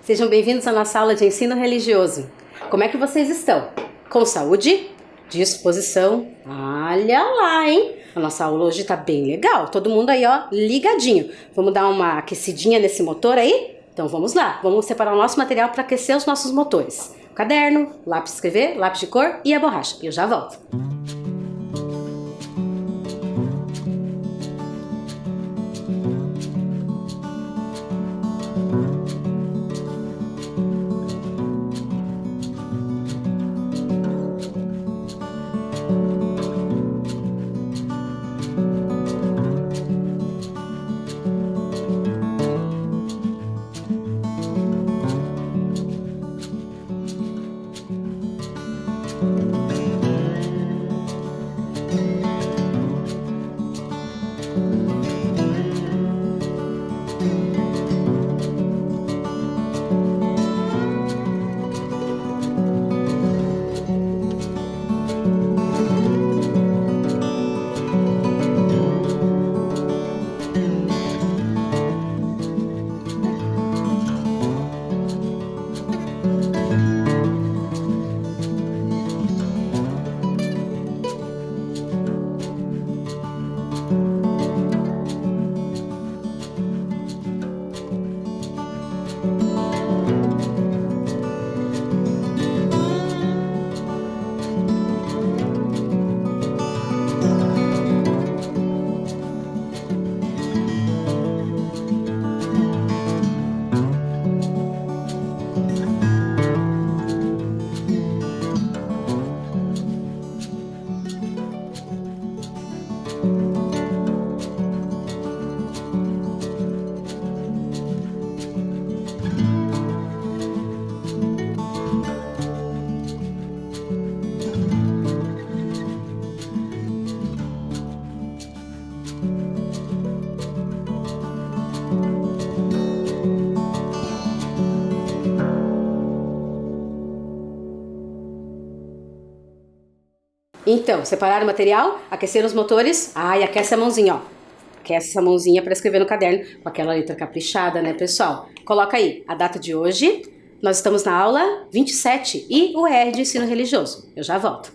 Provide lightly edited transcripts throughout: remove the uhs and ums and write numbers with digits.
Sejam bem-vindos à nossa aula de ensino religioso. Como é que vocês estão? Com saúde? Disposição? Olha lá, hein? A nossa aula hoje tá bem legal. Todo mundo aí, ó, ligadinho. Vamos dar uma aquecidinha nesse motor aí? Então vamos lá. Vamos separar o nosso material para aquecer os nossos motores. O caderno, lápis de escrever, lápis de cor e a borracha. E eu já volto. Então, separar o material, aquecer os motores. E aquece a mãozinha, ó. Aquece essa mãozinha para escrever no caderno com aquela letra caprichada, né, pessoal? Coloca aí a data de hoje. Nós estamos na aula 27 e o ER de ensino religioso. Eu já volto.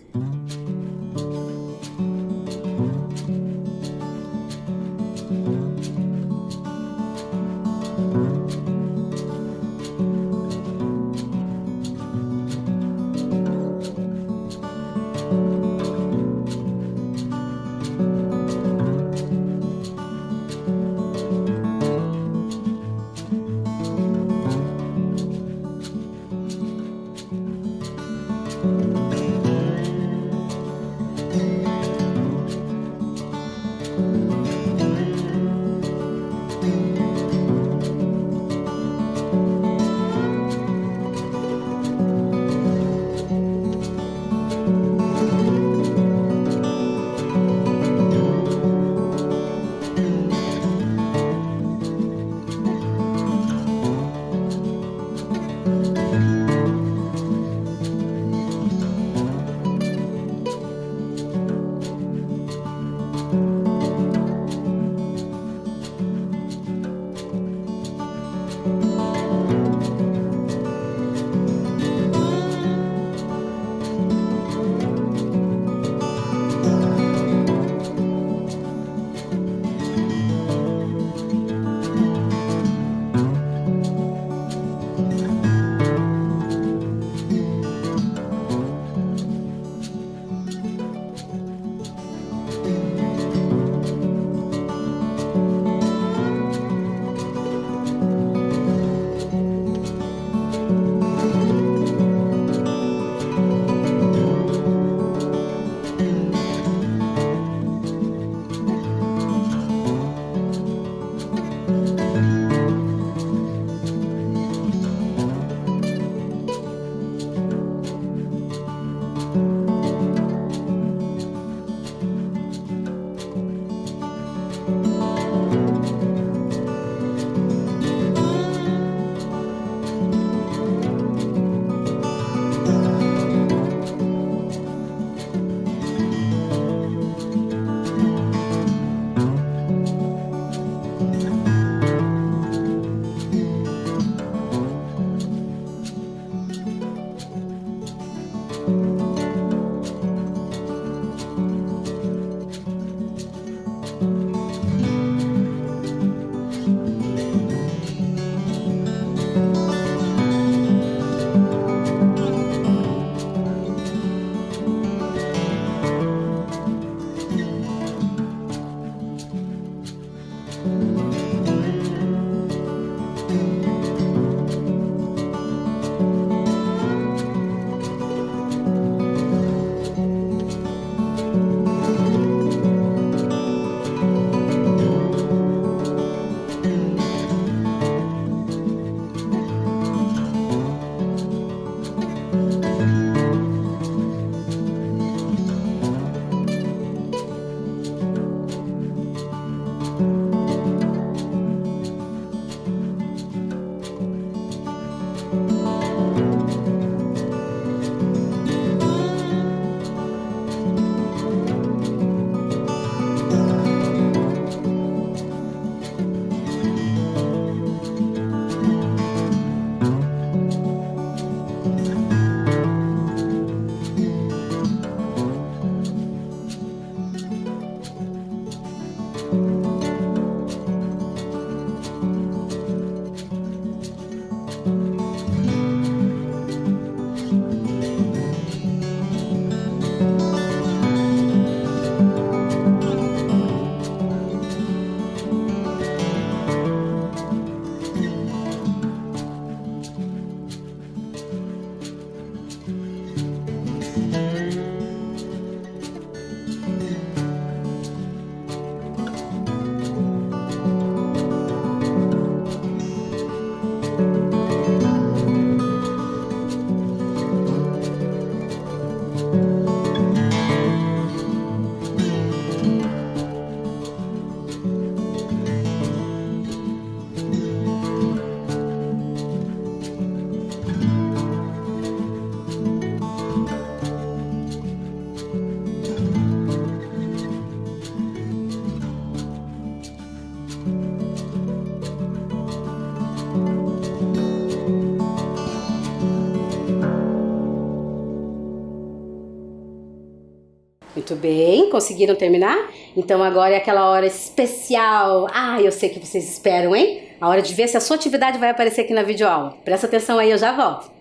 Muito bem, conseguiram terminar? Então agora é aquela hora especial. Ah, eu sei que vocês esperam, hein? A hora de ver se a sua atividade vai aparecer aqui na videoaula. Presta atenção aí, eu já volto.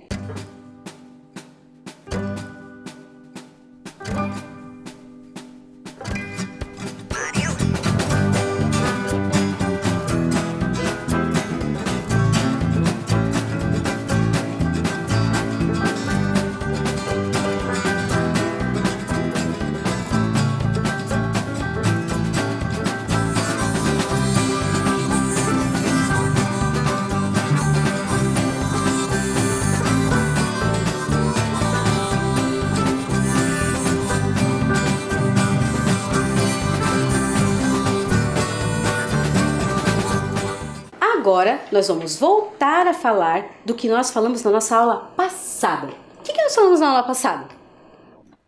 Agora, nós vamos voltar a falar do que nós falamos na nossa aula passada. O que nós falamos na aula passada?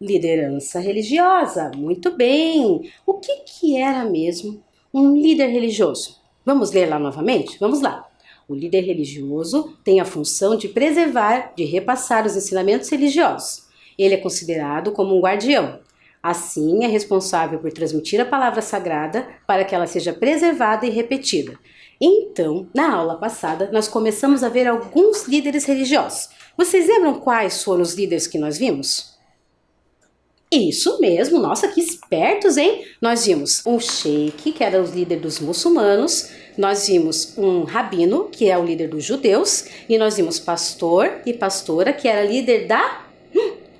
Liderança religiosa. Muito bem. O que era mesmo um líder religioso? Vamos ler lá novamente? Vamos lá. O líder religioso tem a função de preservar, de repassar os ensinamentos religiosos. Ele é considerado como um guardião. Assim, é responsável por transmitir a palavra sagrada para que ela seja preservada e repetida. Então, na aula passada, nós começamos a ver alguns líderes religiosos. Vocês lembram quais foram os líderes que nós vimos? Isso mesmo, nossa, que espertos, hein? Nós vimos um sheik, que era o líder dos muçulmanos, nós vimos um rabino, que é o líder dos judeus, e nós vimos pastor e pastora, que era líder da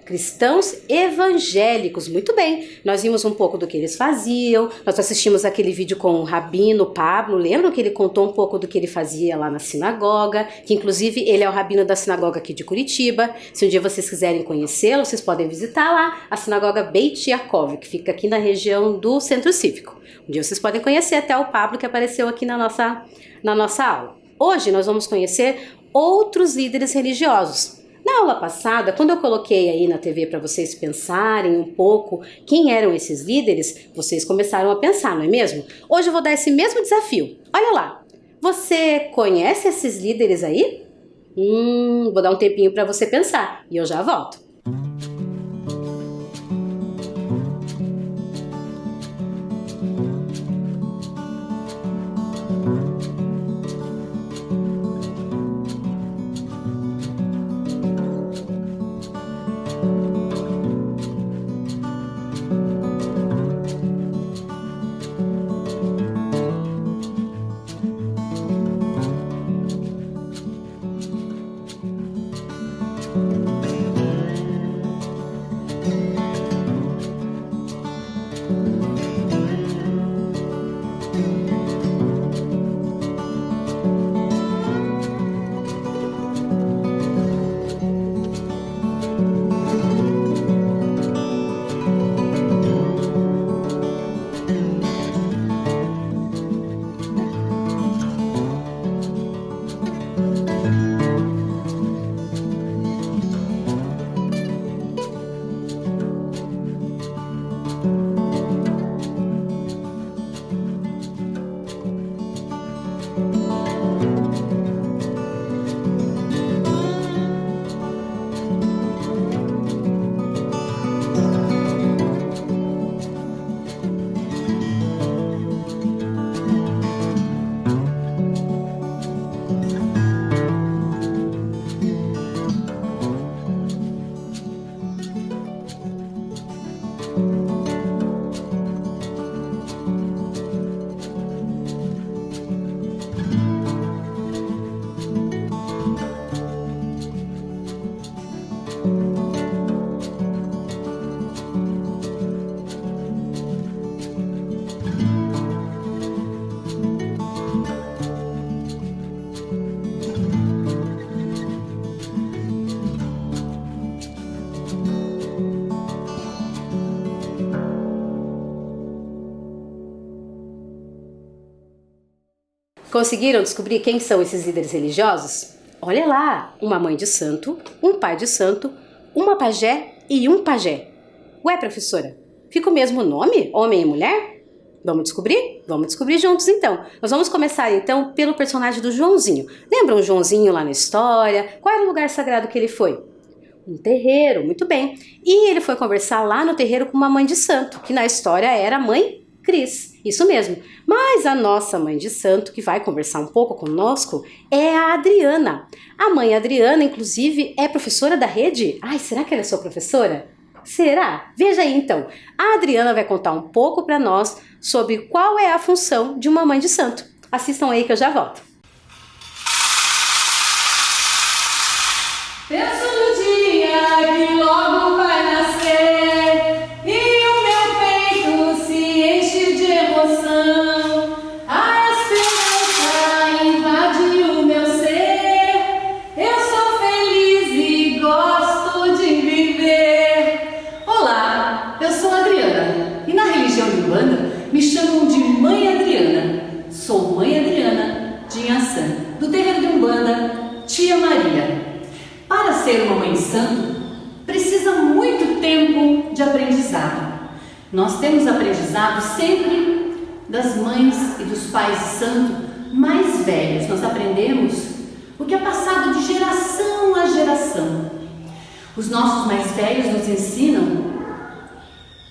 cristãos evangélicos. Muito bem, nós vimos um pouco do que eles faziam, nós assistimos aquele vídeo com o rabino Pablo, lembram que ele contou um pouco do que ele fazia lá na sinagoga, que inclusive ele é o rabino da sinagoga aqui de Curitiba. Se um dia vocês quiserem conhecê-lo, vocês podem visitar lá a sinagoga Beit Yaakov, que fica aqui na região do Centro Cívico. Um dia vocês podem conhecer até o Pablo que apareceu aqui na nossa aula. Hoje nós vamos conhecer outros líderes religiosos. Na aula passada, quando eu coloquei aí na TV para vocês pensarem um pouco quem eram esses líderes, vocês começaram a pensar, não é mesmo? Hoje eu vou dar esse mesmo desafio. Olha lá, você conhece esses líderes aí? Vou dar um tempinho para você pensar e eu já volto. Conseguiram descobrir quem são esses líderes religiosos? Olha lá, uma mãe de santo, um pai de santo, uma pajé e um pajé. Ué, professora, fica o mesmo nome, homem e mulher? Vamos descobrir? Vamos descobrir juntos então. Nós vamos começar então pelo personagem do Joãozinho. Lembram o Joãozinho lá na história? Qual era o lugar sagrado que ele foi? Um terreiro, muito bem. E ele foi conversar lá no terreiro com uma mãe de santo, que na história era a mãe Cris. Isso mesmo. Mas a nossa mãe de santo, que vai conversar um pouco conosco, é a Adriana. A mãe Adriana, inclusive, é professora da rede? Ai, será que ela é sua professora? Será? Veja aí então. A Adriana vai contar um pouco para nós sobre qual é a função de uma mãe de santo. Assistam aí que eu já volto. Penso no dia que logo vai nascer e o meu peito se enche de emoção. A esperança invade o meu ser. Eu sou feliz e gosto de viver. Olá, eu sou a Adriana e na religião de Umbanda me chamam de Mãe Adriana. Sou Mãe Adriana de Inhaçã, do terreiro de Umbanda Tia Maria. Para ser uma mãe de santo, precisa muito tempo de aprendizado. Nós temos aprendizado sempre das mães e dos pais de santo mais velhos. Nós aprendemos o que é passado de geração a geração. Os nossos mais velhos nos ensinam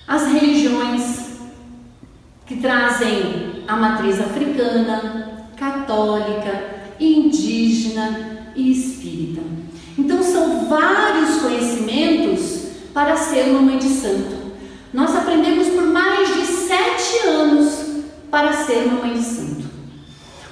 as religiões que trazem a matriz africana, católica, indígena e espírita. Então são vários conhecimentos para ser uma mãe de santo. Nós aprendemos por mais de 7 anos para ser uma mãe de santo.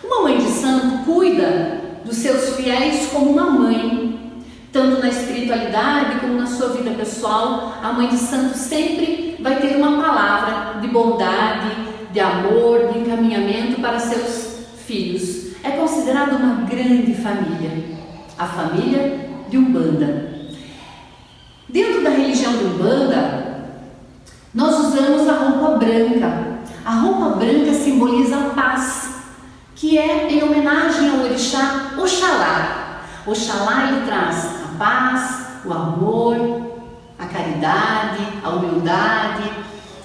Uma mãe de santo cuida dos seus fiéis como uma mãe, tanto na espiritualidade como na sua vida pessoal. A mãe de santo sempre vai ter uma palavra de bondade, de amor, de encaminhamento para seus filhos. É considerada uma grande família, a família de Umbanda. Dentro da religião de Umbanda, nós usamos a roupa branca. A roupa branca simboliza a paz, que é em homenagem ao orixá Oxalá. Oxalá ele traz a paz, o amor, a caridade, a humildade.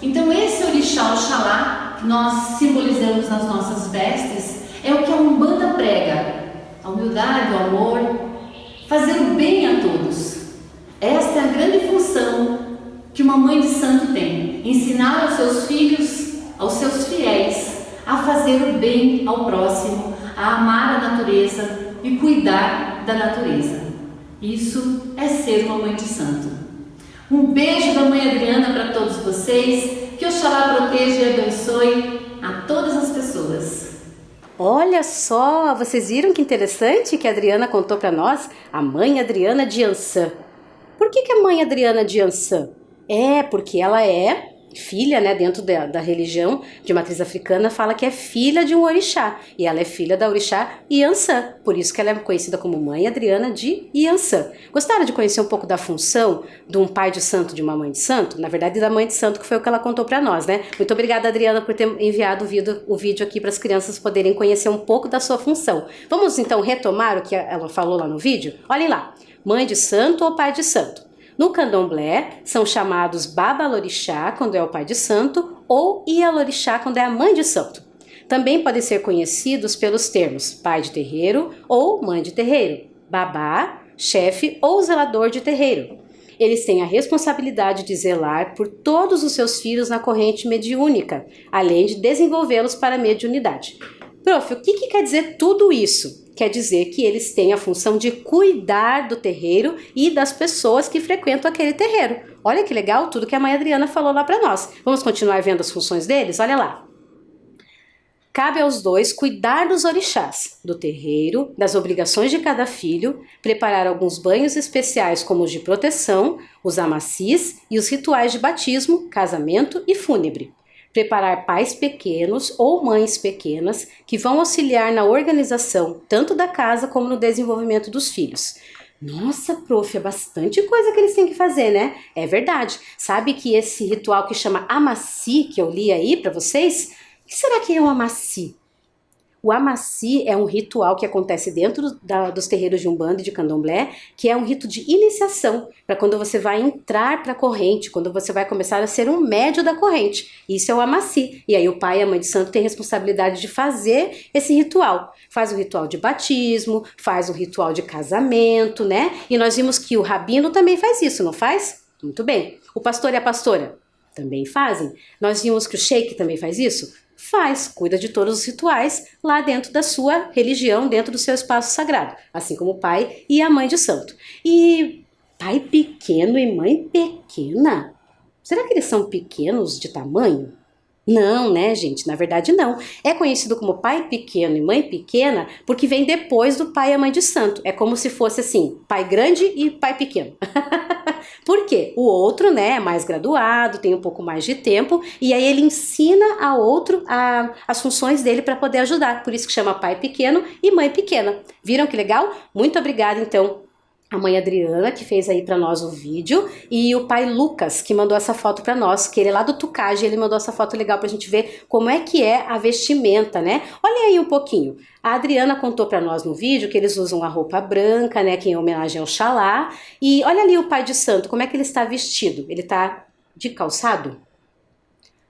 Então esse orixá Oxalá que nós simbolizamos nas nossas vestes é o que a Umbanda prega: a humildade, o amor, fazer o bem a todos. Esta é a grande função que uma mãe de santo tem: ensinar aos seus filhos, aos seus fiéis, a fazer o bem ao próximo, a amar a natureza e cuidar da natureza. Isso é ser uma mãe de santo. Um beijo da mãe Adriana para todos vocês. Que Oxalá proteja e abençoe a todas as pessoas. Olha só, vocês viram que interessante que a Adriana contou para nós? A mãe Adriana de Inhaçã. Por que a mãe Adriana de Inhaçã? É porque ela é filha, né, dentro da religião de matriz africana, fala que é filha de um orixá. E ela é filha da orixá Inhaçã. Por isso que ela é conhecida como mãe Adriana de Inhaçã. Gostaram de conhecer um pouco da função de um pai de santo, de uma mãe de santo? Na verdade, da mãe de santo, que foi o que ela contou para nós, né? Muito obrigada, Adriana, por ter enviado o vídeo aqui para as crianças poderem conhecer um pouco da sua função. Vamos então retomar o que ela falou lá no vídeo? Olhem lá. Mãe de santo ou pai de santo? No candomblé, são chamados babalorixá, quando é o pai de santo, ou ialorixá, quando é a mãe de santo. Também podem ser conhecidos pelos termos pai de terreiro ou mãe de terreiro, babá, chefe ou zelador de terreiro. Eles têm a responsabilidade de zelar por todos os seus filhos na corrente mediúnica, além de desenvolvê-los para a mediunidade. Prof, o que quer dizer tudo isso? Quer dizer que eles têm a função de cuidar do terreiro e das pessoas que frequentam aquele terreiro. Olha que legal tudo que a mãe Adriana falou lá para nós. Vamos continuar vendo as funções deles? Olha lá. Cabe aos dois cuidar dos orixás, do terreiro, das obrigações de cada filho, preparar alguns banhos especiais como os de proteção, os amacis e os rituais de batismo, casamento e fúnebre. Preparar pais pequenos ou mães pequenas que vão auxiliar na organização tanto da casa como no desenvolvimento dos filhos. Nossa, prof, é bastante coisa que eles têm que fazer, né? É verdade. Sabe que esse ritual que chama amaci, que eu li aí para vocês, o que será que é um amaci? O amaci é um ritual que acontece dentro dos terreiros de Umbanda e de Candomblé, que é um rito de iniciação, para quando você vai entrar para a corrente, quando você vai começar a ser um médio da corrente. Isso é o amaci. E aí o pai e a mãe de santo têm responsabilidade de fazer esse ritual. Faz o ritual de batismo, faz o ritual de casamento, né? E nós vimos que o rabino também faz isso, não faz? Muito bem. O pastor e a pastora também fazem. Nós vimos que o sheik também faz isso? Faz, cuida de todos os rituais lá dentro da sua religião, dentro do seu espaço sagrado, assim como o pai e a mãe de santo. E pai pequeno e mãe pequena? Será que eles são pequenos de tamanho? Não, né, gente? Na verdade, não. É conhecido como pai pequeno e mãe pequena porque vem depois do pai e a mãe de santo. É como se fosse assim, pai grande e pai pequeno. Por quê? O outro, né, é mais graduado, tem um pouco mais de tempo, e aí ele ensina ao outro as funções dele para poder ajudar. Por isso que chama pai pequeno e mãe pequena. Viram que legal? Muito obrigada, então, a mãe Adriana, que fez aí para nós o vídeo, e o pai Lucas, que mandou essa foto para nós, que ele é lá do Tucage, ele mandou essa foto legal pra gente ver como é que é a vestimenta, né? Olha aí um pouquinho. A Adriana contou para nós no vídeo que eles usam a roupa branca, né, que é em homenagem ao Xalá, e olha ali o pai de santo, como é que ele está vestido? Ele tá de calçado?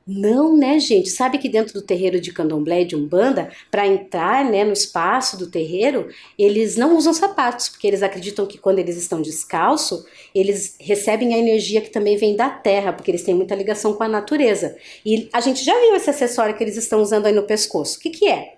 Não, né, gente? Sabe que dentro do terreiro de Candomblé e de Umbanda, para entrar, né, no espaço do terreiro, eles não usam sapatos, porque eles acreditam que quando eles estão descalço, eles recebem a energia que também vem da terra, porque eles têm muita ligação com a natureza. E a gente já viu esse acessório que eles estão usando aí no pescoço. O que que é?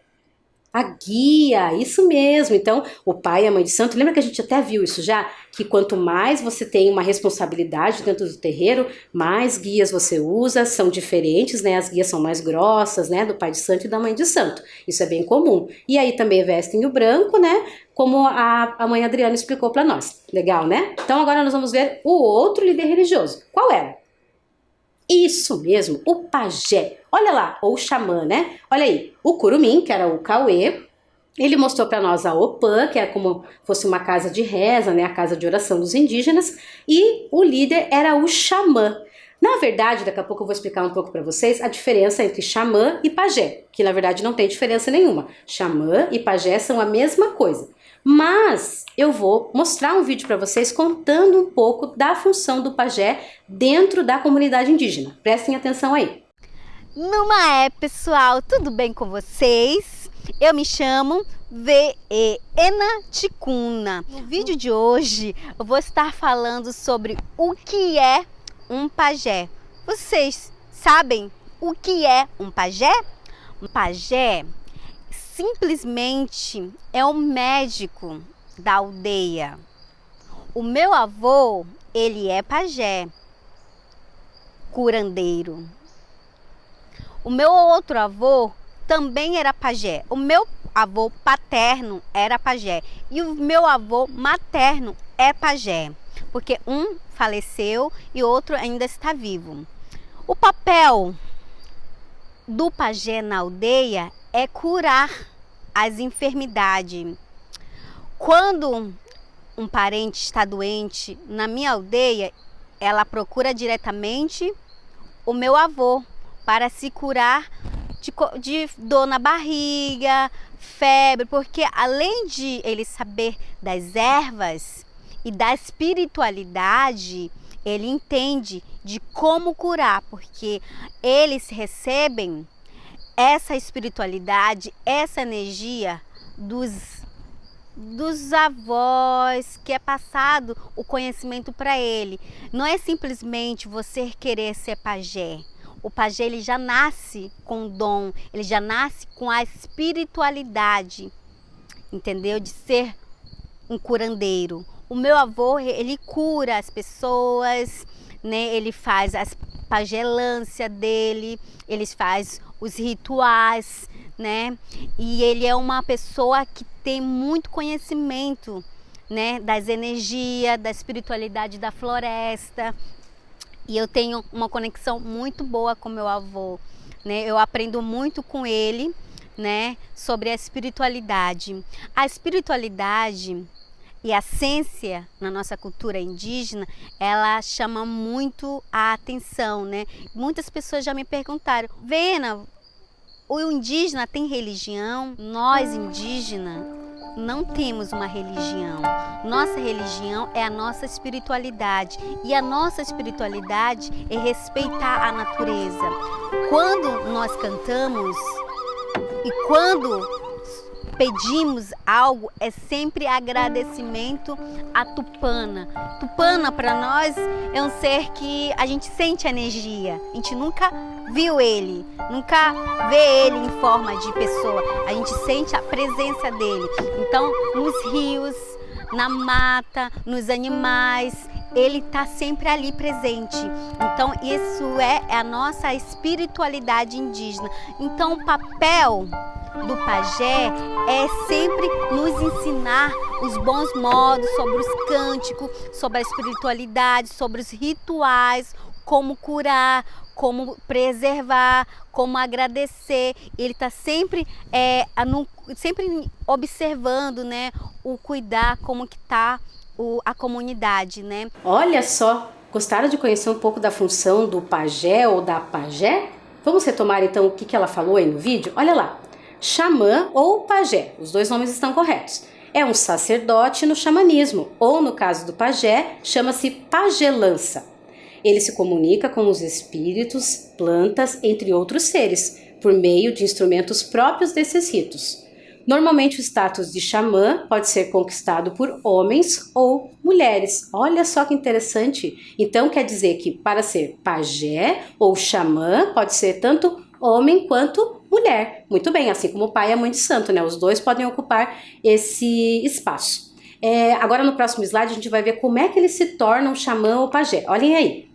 A guia, isso mesmo. Então, o pai e a mãe de santo, lembra que a gente até viu isso já? Que quanto mais você tem uma responsabilidade dentro do terreiro, mais guias você usa, são diferentes, né? As guias são mais grossas, né? Do pai de santo e da mãe de santo. Isso é bem comum. E aí também vestem o branco, né? Como a mãe Adriana explicou para nós. Legal, né? Então agora nós vamos ver o outro líder religioso. Qual era? Isso mesmo, o pajé. Olha lá, ou o xamã, né? Olha aí, o curumim, que era o Cauê, ele mostrou para nós a Opã, que é como fosse uma casa de reza, né? A casa de oração dos indígenas. E o líder era o xamã. Na verdade, daqui a pouco eu vou explicar um pouco para vocês a diferença entre xamã e pajé, que na verdade não tem diferença nenhuma. Xamã e pajé são a mesma coisa. Mas eu vou mostrar um vídeo para vocês contando um pouco da função do pajé dentro da comunidade indígena. Prestem atenção aí. Numa pessoal, tudo bem com vocês? Eu me chamo Veena Ticuna. No vídeo de hoje eu vou estar falando sobre o que é um pajé. Vocês sabem o que é um pajé? Um pajé simplesmente é um médico da aldeia. O meu avô, ele é pajé, curandeiro. O meu outro avô também era pajé. O meu avô paterno era pajé e o meu avô materno é pajé, porque um faleceu e outro ainda está vivo. O papel do pajé na aldeia é curar as enfermidades. Quando um parente está doente na minha aldeia, ela procura diretamente o meu avô para se curar de dor na barriga, febre, porque além de ele saber das ervas e da espiritualidade, ele entende de como curar, porque eles recebem essa espiritualidade, essa energia dos avós, que é passado o conhecimento para ele. Não é simplesmente você querer ser pajé. O pajé, ele já nasce com o dom, ele já nasce com a espiritualidade, entendeu? De ser um curandeiro. O meu avô, ele cura as pessoas, né? Ele faz as pagelância dele, ele faz os rituais, né? E ele é uma pessoa que tem muito conhecimento, né? Das energias, da espiritualidade da floresta. E eu tenho uma conexão muito boa com meu avô, né? Eu aprendo muito com ele, né? Sobre a espiritualidade. A espiritualidade e a ciência na nossa cultura indígena, ela chama muito a atenção, né? Muitas pessoas já me perguntaram: Veena, O indígena tem religião? Nós, indígenas, não temos uma religião. Nossa religião é a nossa espiritualidade. E a nossa espiritualidade é respeitar a natureza. Quando nós cantamos e quando pedimos algo, é sempre agradecimento a Tupana. Tupana, para nós, é um ser que a gente sente energia. A gente nunca viu ele, nunca vê ele em forma de pessoa. A gente sente a presença dele. Então, nos rios, na mata, nos animais, ele está sempre ali presente. Então, isso é a nossa espiritualidade indígena. Então, o papel do pajé é sempre nos ensinar os bons modos sobre os cânticos, sobre a espiritualidade, sobre os rituais, como curar, como preservar, como agradecer. Ele está sempre, sempre observando, né, o cuidar, como que está a comunidade, né? Olha só, gostaram de conhecer um pouco da função do pajé ou da pajé? Vamos retomar então o que ela falou aí no vídeo? Olha lá. Xamã ou pajé, os dois nomes estão corretos. É um sacerdote no xamanismo, ou no caso do pajé, chama-se pajelança. Ele se comunica com os espíritos, plantas, entre outros seres, por meio de instrumentos próprios desses ritos. Normalmente o status de xamã pode ser conquistado por homens ou mulheres. Olha só que interessante. Então quer dizer que para ser pajé ou xamã pode ser tanto homem quanto mulher. Muito bem, assim como o pai e a mãe de santo, né? Os dois podem ocupar esse espaço. Agora no próximo slide a gente vai ver como é que eles se tornam xamã ou pajé. Olhem aí.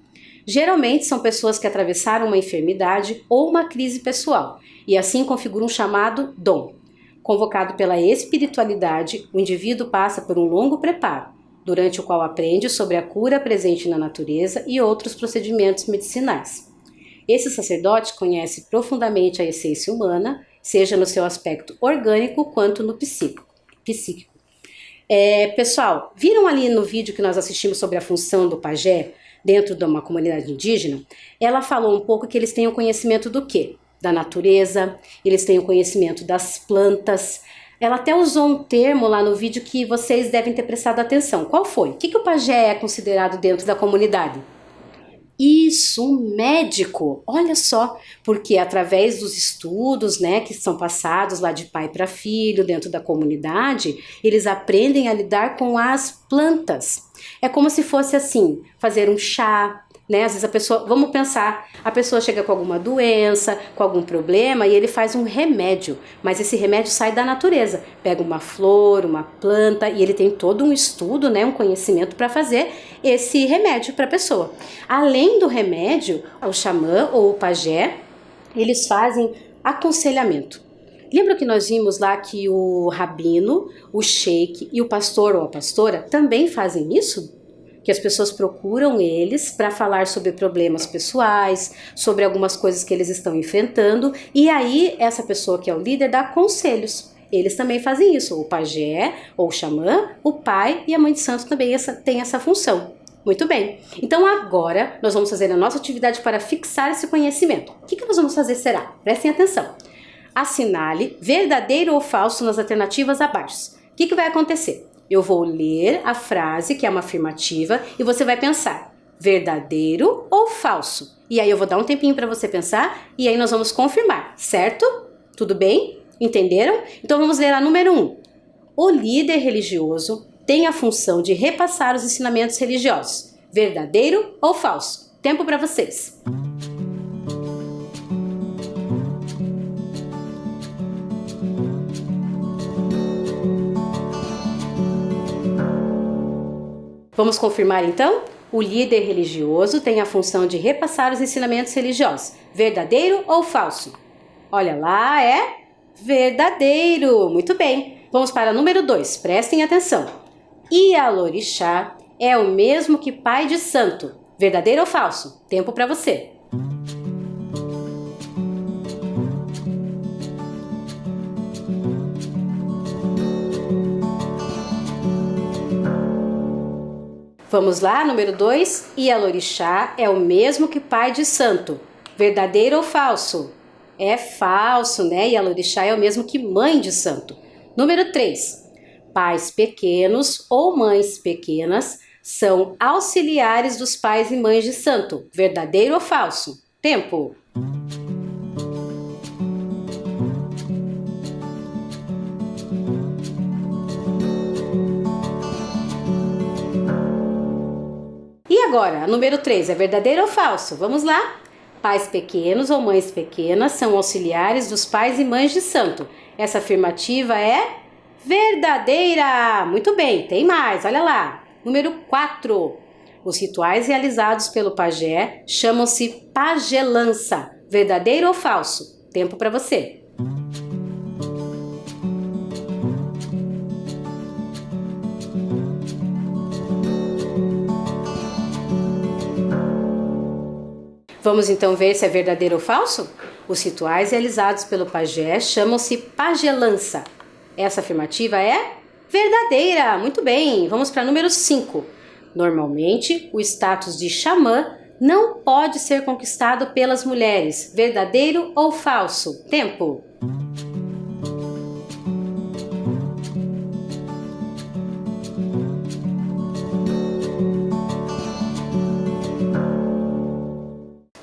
Geralmente são pessoas que atravessaram uma enfermidade ou uma crise pessoal e assim configuram um chamado dom. Convocado pela espiritualidade, o indivíduo passa por um longo preparo, durante o qual aprende sobre a cura presente na natureza e outros procedimentos medicinais. Esse sacerdote conhece profundamente a essência humana, seja no seu aspecto orgânico quanto no psíquico. Pessoal, viram ali no vídeo que nós assistimos sobre a função do pajé dentro de uma comunidade indígena? Ela falou um pouco que eles têm o conhecimento do quê? Da natureza, eles têm o conhecimento das plantas. Ela até usou um termo lá no vídeo que vocês devem ter prestado atenção. Qual foi? O que o pajé é considerado dentro da comunidade? Isso, um médico. Olha só, porque através dos estudos, né, que são passados lá de pai para filho dentro da comunidade, eles aprendem a lidar com as plantas. É como se fosse assim, fazer um chá, né? Às vezes a pessoa, vamos pensar, a pessoa chega com alguma doença, com algum problema e ele faz um remédio, mas esse remédio sai da natureza, pega uma flor, uma planta e ele tem todo um estudo, né, um conhecimento para fazer esse remédio para a pessoa. Além do remédio, o xamã ou o pajé, eles fazem aconselhamento. Lembra que nós vimos lá que o rabino, o sheik e o pastor ou a pastora também fazem isso? Que as pessoas procuram eles para falar sobre problemas pessoais, sobre algumas coisas que eles estão enfrentando, e aí essa pessoa que é o líder dá conselhos. Eles também fazem isso, o pajé ou o xamã, o pai e a mãe de santo também têm essa função. Muito bem, então agora nós vamos fazer a nossa atividade para fixar esse conhecimento. O que nós vamos fazer será? Prestem atenção. Assinale verdadeiro ou falso nas alternativas abaixo. O que vai acontecer? Eu vou ler a frase, que é uma afirmativa, e você vai pensar, verdadeiro ou falso? E aí eu vou dar um tempinho para você pensar, e aí nós vamos confirmar, certo? Tudo bem? Entenderam? Então vamos ler a número 1. O líder religioso tem a função de repassar os ensinamentos religiosos. Verdadeiro ou falso? Tempo para vocês. Vamos confirmar então? O líder religioso tem a função de repassar os ensinamentos religiosos. Verdadeiro ou falso? Olha lá, é verdadeiro. Muito bem. Vamos para o número 2. Prestem atenção. Ialorixá é o mesmo que pai de santo. Verdadeiro ou falso? Tempo para você. Vamos lá, número 2. Ialorixá é o mesmo que pai de santo. Verdadeiro ou falso? É falso, né? Yalorixá é o mesmo que mãe de santo. Número 3. Pais pequenos ou mães pequenas são auxiliares dos pais e mães de santo. Verdadeiro ou falso? Tempo. E agora, número 3, é verdadeiro ou falso? Vamos lá? Pais pequenos ou mães pequenas são auxiliares dos pais e mães de santo. Essa afirmativa é verdadeira! Muito bem, tem mais, olha lá. Número 4. Os rituais realizados pelo pajé chamam-se pajelança. Verdadeiro ou falso? Tempo para você. Vamos então ver se é verdadeiro ou falso? Os rituais realizados pelo pajé chamam-se pajelança. Essa afirmativa é verdadeira. Muito bem, vamos para número 5. Normalmente, o status de xamã não pode ser conquistado pelas mulheres. Verdadeiro ou falso? Tempo.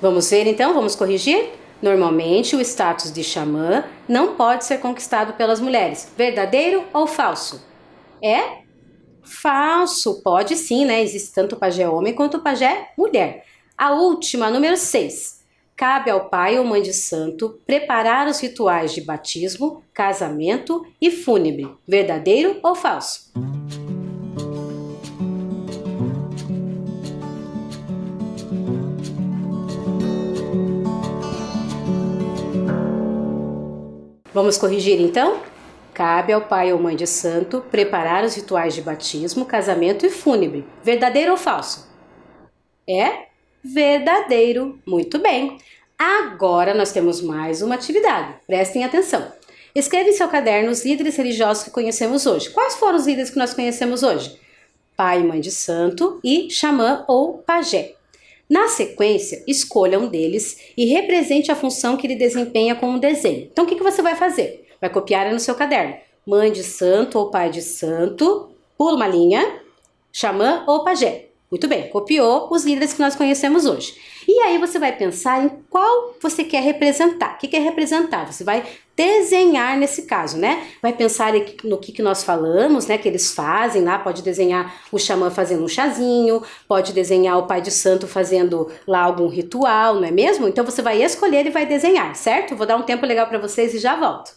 Vamos ver então, vamos corrigir? Normalmente, o status de xamã não pode ser conquistado pelas mulheres. Verdadeiro ou falso? É falso. Pode sim, né? Existe tanto o pajé homem quanto o pajé mulher. A última, número 6. Cabe ao pai ou mãe de santo preparar os rituais de batismo, casamento e fúnebre. Verdadeiro ou falso? Vamos corrigir então? Cabe ao pai ou mãe de santo preparar os rituais de batismo, casamento e fúnebre. Verdadeiro ou falso? É verdadeiro. Muito bem. Agora nós temos mais uma atividade. Prestem atenção. Escreva em seu caderno os líderes religiosos que conhecemos hoje. Quais foram os líderes que nós conhecemos hoje? Pai e mãe de santo e xamã ou pajé. Na sequência, escolha um deles e represente a função que ele desempenha com um desenho. Então, o que você vai fazer? Vai copiar no seu caderno. Mãe de santo ou pai de santo, pula uma linha, xamã ou pajé. Muito bem, copiou os líderes que nós conhecemos hoje. E aí você vai pensar em qual você quer representar. O que quer representar? Você vai desenhar nesse caso, né? Vai pensar no que nós falamos, né? Que eles fazem lá. Pode desenhar o xamã fazendo um chazinho, pode desenhar o pai de santo fazendo lá algum ritual, não é mesmo? Então você vai escolher e vai desenhar, certo? Vou dar um tempo legal para vocês e já volto.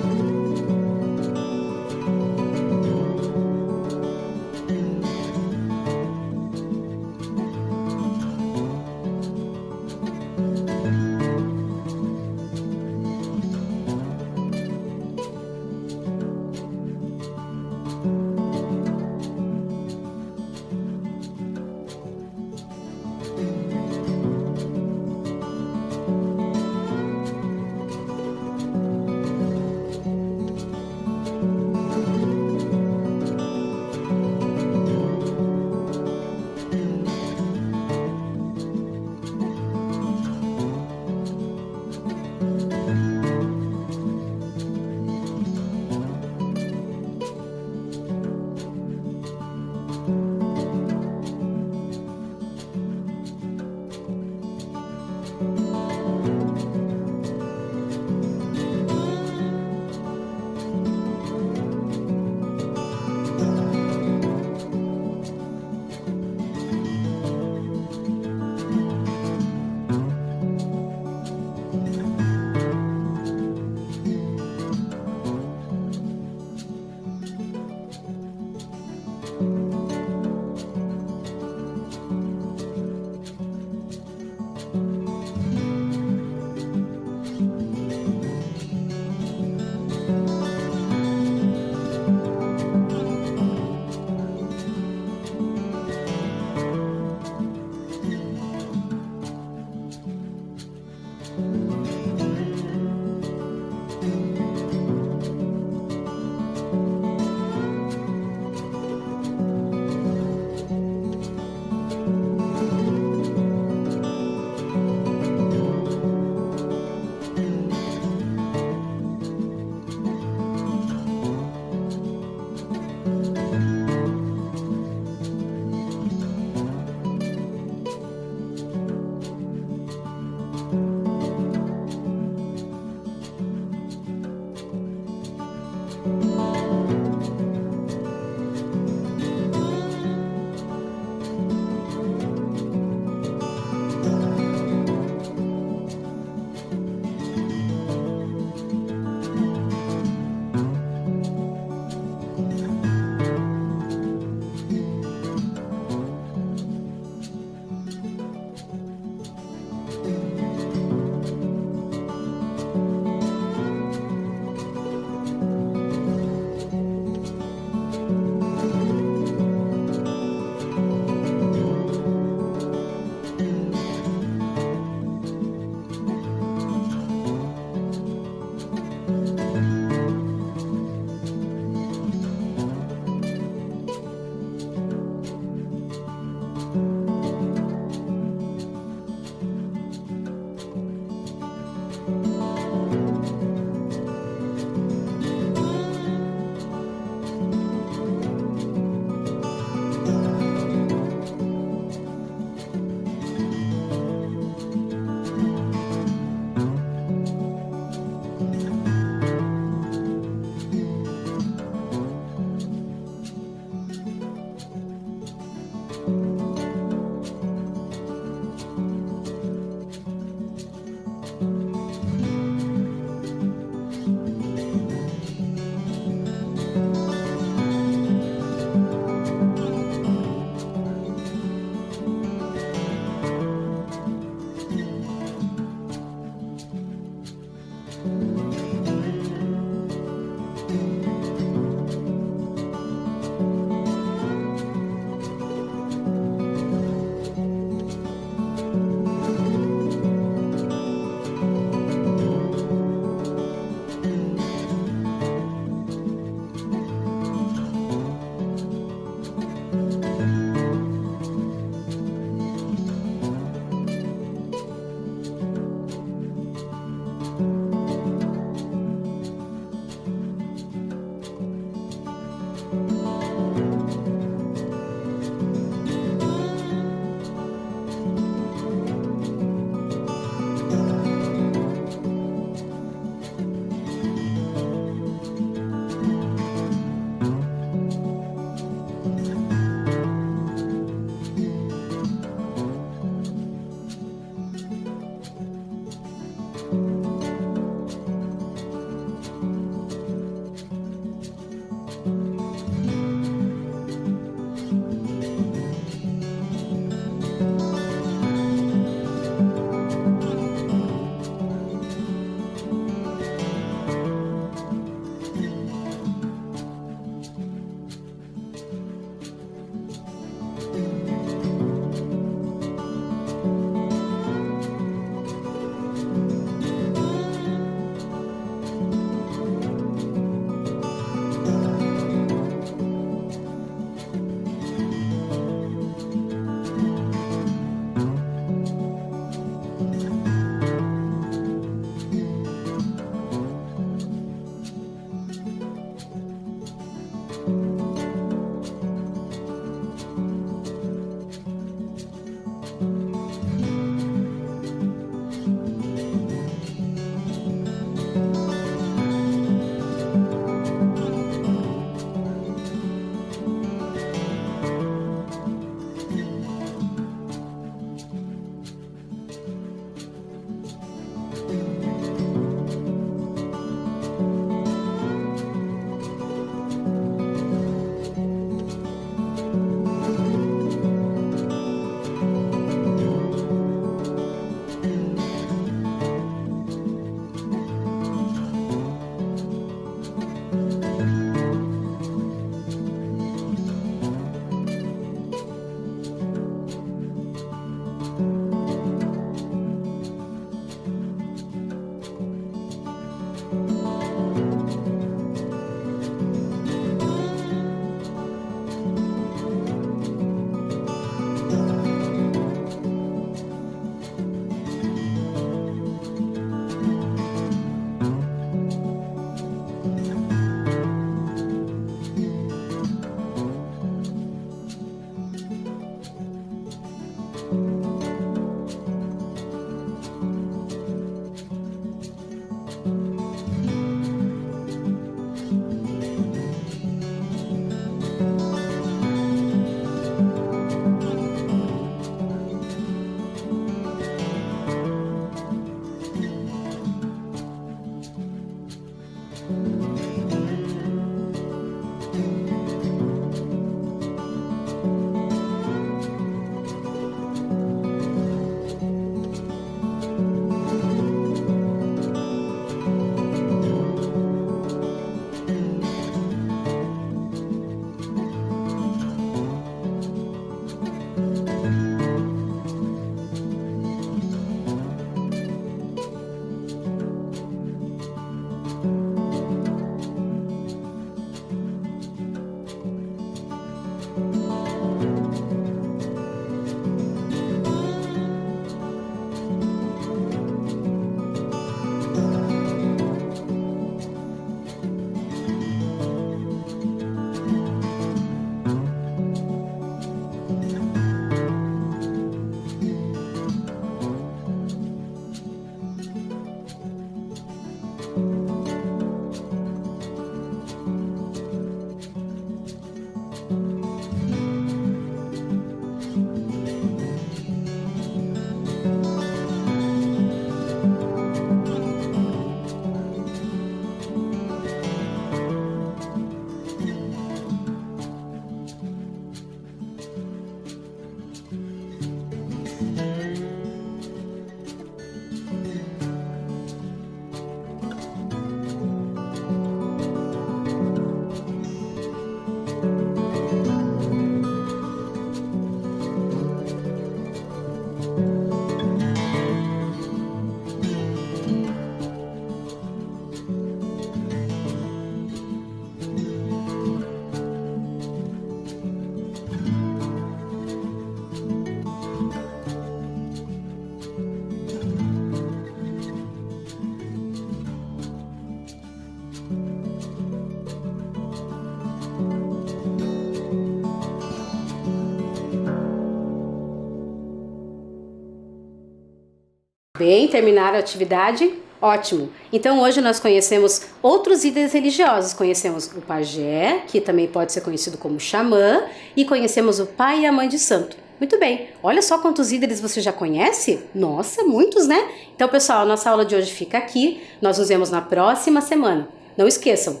Bem, terminaram a atividade? Ótimo! Então hoje nós conhecemos outros líderes religiosos. Conhecemos o pajé, que também pode ser conhecido como xamã, e conhecemos o pai e a mãe de santo. Muito bem, olha só quantos líderes você já conhece? Nossa, muitos, né? Então pessoal, a nossa aula de hoje fica aqui. Nós nos vemos na próxima semana. Não esqueçam,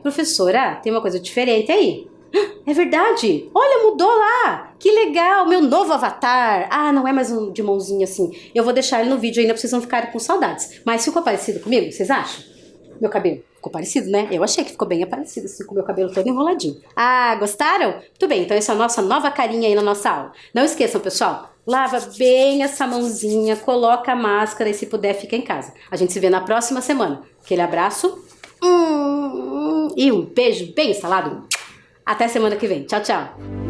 professora, tem uma coisa diferente aí. É verdade! Olha, mudou lá! Que legal! Meu novo avatar! Ah, não é mais um de mãozinha assim. Eu vou deixar ele no vídeo ainda pra vocês não ficarem com saudades. Mas ficou parecido comigo? Vocês acham? Meu cabelo ficou parecido, né? Eu achei que ficou bem parecido, assim, com o meu cabelo todo enroladinho. Ah, gostaram? Muito bem, então essa é a nossa nova carinha aí na nossa aula. Não esqueçam, pessoal, lava bem essa mãozinha, coloca a máscara e se puder, fica em casa. A gente se vê na próxima semana. Aquele abraço e um beijo bem instalado. Até semana que vem. Tchau, tchau.